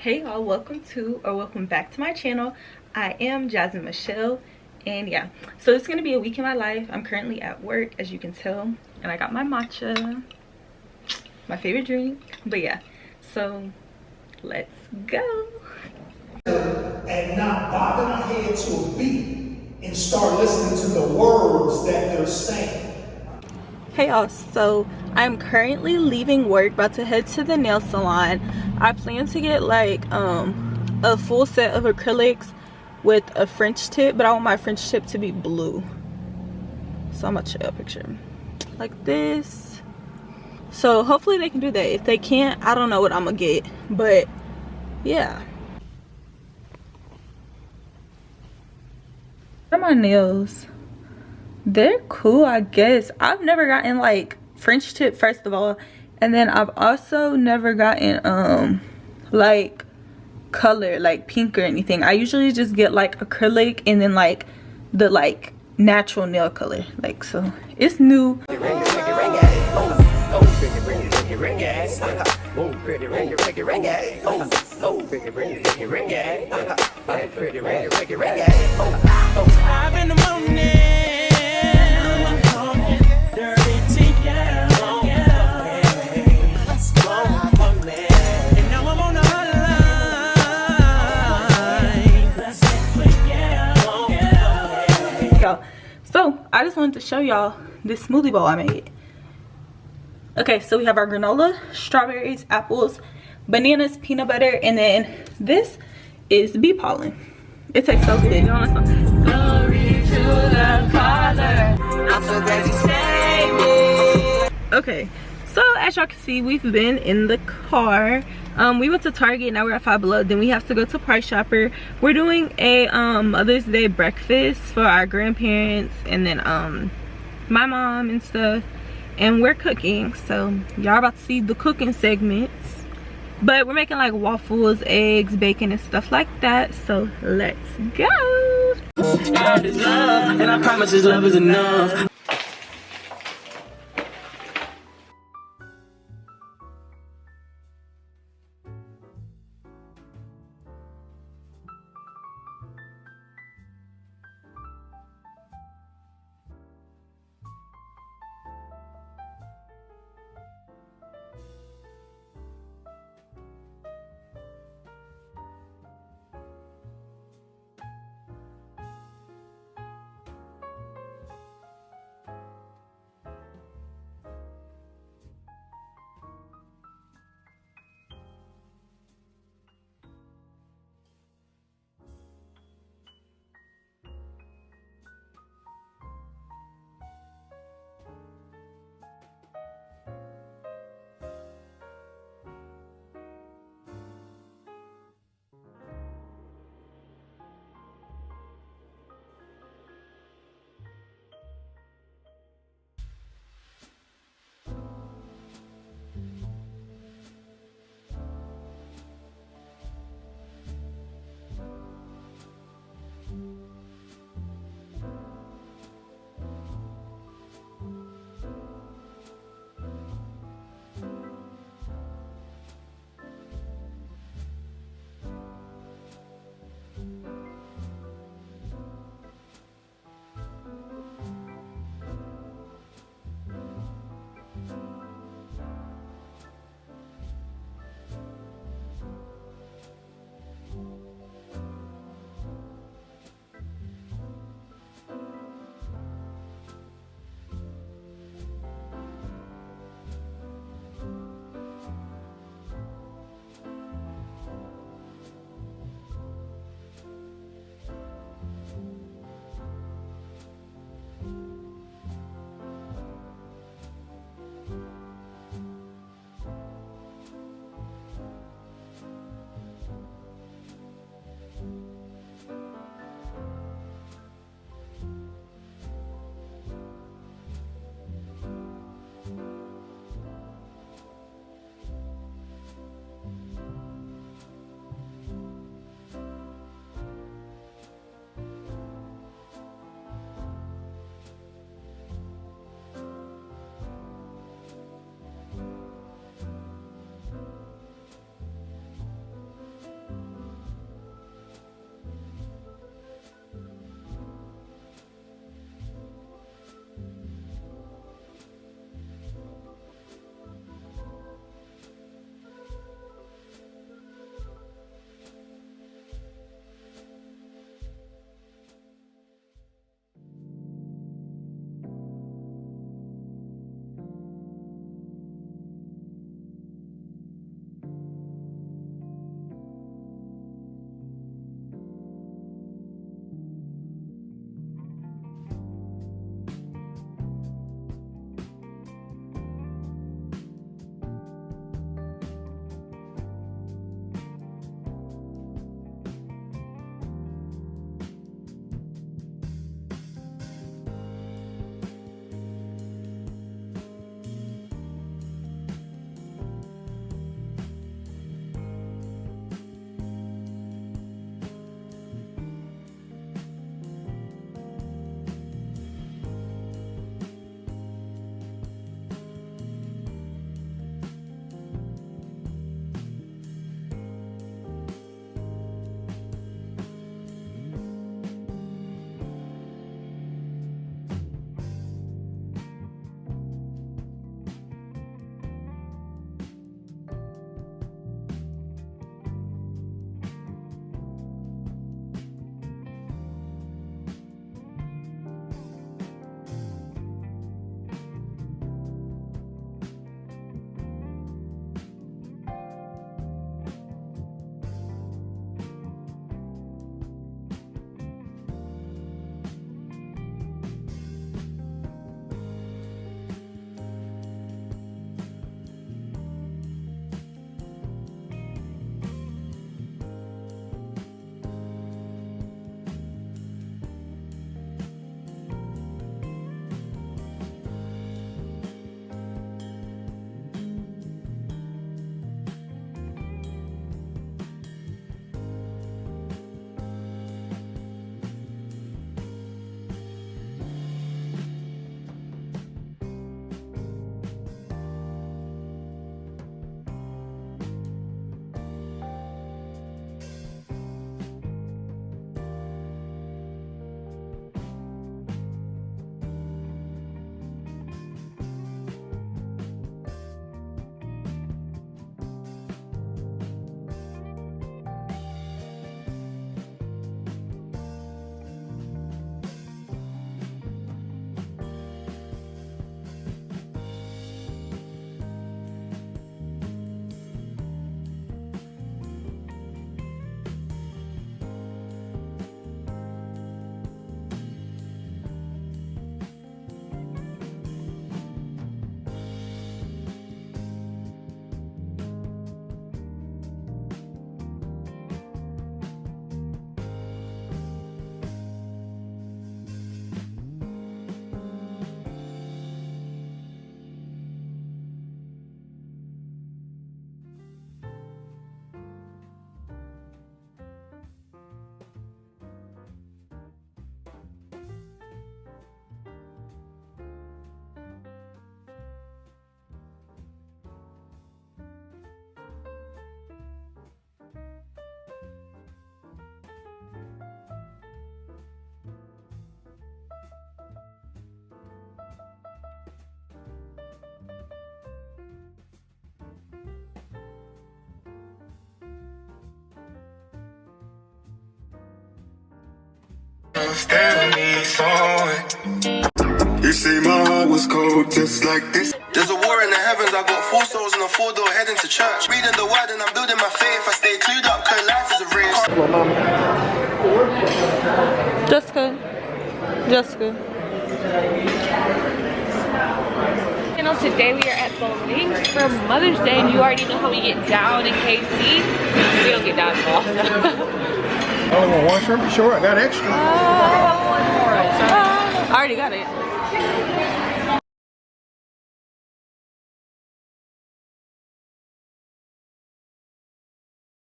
Hey y'all, welcome back to my channel. I am Jasmine Michelle, and yeah, so it's gonna be a week in my life. I'm currently at work, as you can tell, and I got my matcha, my favorite drink. But yeah, so let's go. And not bobbing our head to a beat and start listening to the words that they're saying. Hey y'all, so I'm currently leaving work, about to head to the nail salon. I plan to get like a full set of acrylics with a French tip, but I want my French tip to be blue. So I'm gonna show you a picture like this. So hopefully they can do that. If they can't, I don't know what I'm gonna get, but yeah. What are my nails? They're cool, I guess. I've never gotten like French tip, first of all, and then I've also never gotten like color, like pink or anything. I usually just get like acrylic and then like the like natural nail color, like, so it's new. So I just wanted to show y'all this smoothie bowl I made. Okay, so we have our granola, strawberries, apples, bananas, peanut butter, and then this is bee pollen. It tastes so good. You know what I'm saying? Glory to the Father. I'm so glad you saved me. Okay, so as y'all can see, we've been in the car. We went to Target, now we're at Five Below. Then we have to go to Price Chopper. We're doing a Mother's Day breakfast for our grandparents and then my mom and stuff. And we're cooking, so y'all about to see the cooking segments. But we're making like waffles, eggs, bacon, and stuff like that. So let's go. God is love, and I promise His love is enough. You see my heart was cold just like this. There's a war in the heavens, I got 4 souls and a 4-door heading to church. Reading the word and I'm building my faith. I stay clued up cause life is a race. Jessica. You know, today we are at the links for Mother's Day, and you already know how we get down in KC. We don't get down at all. I only want 1 shrimp, sure, I got extra. I already got it.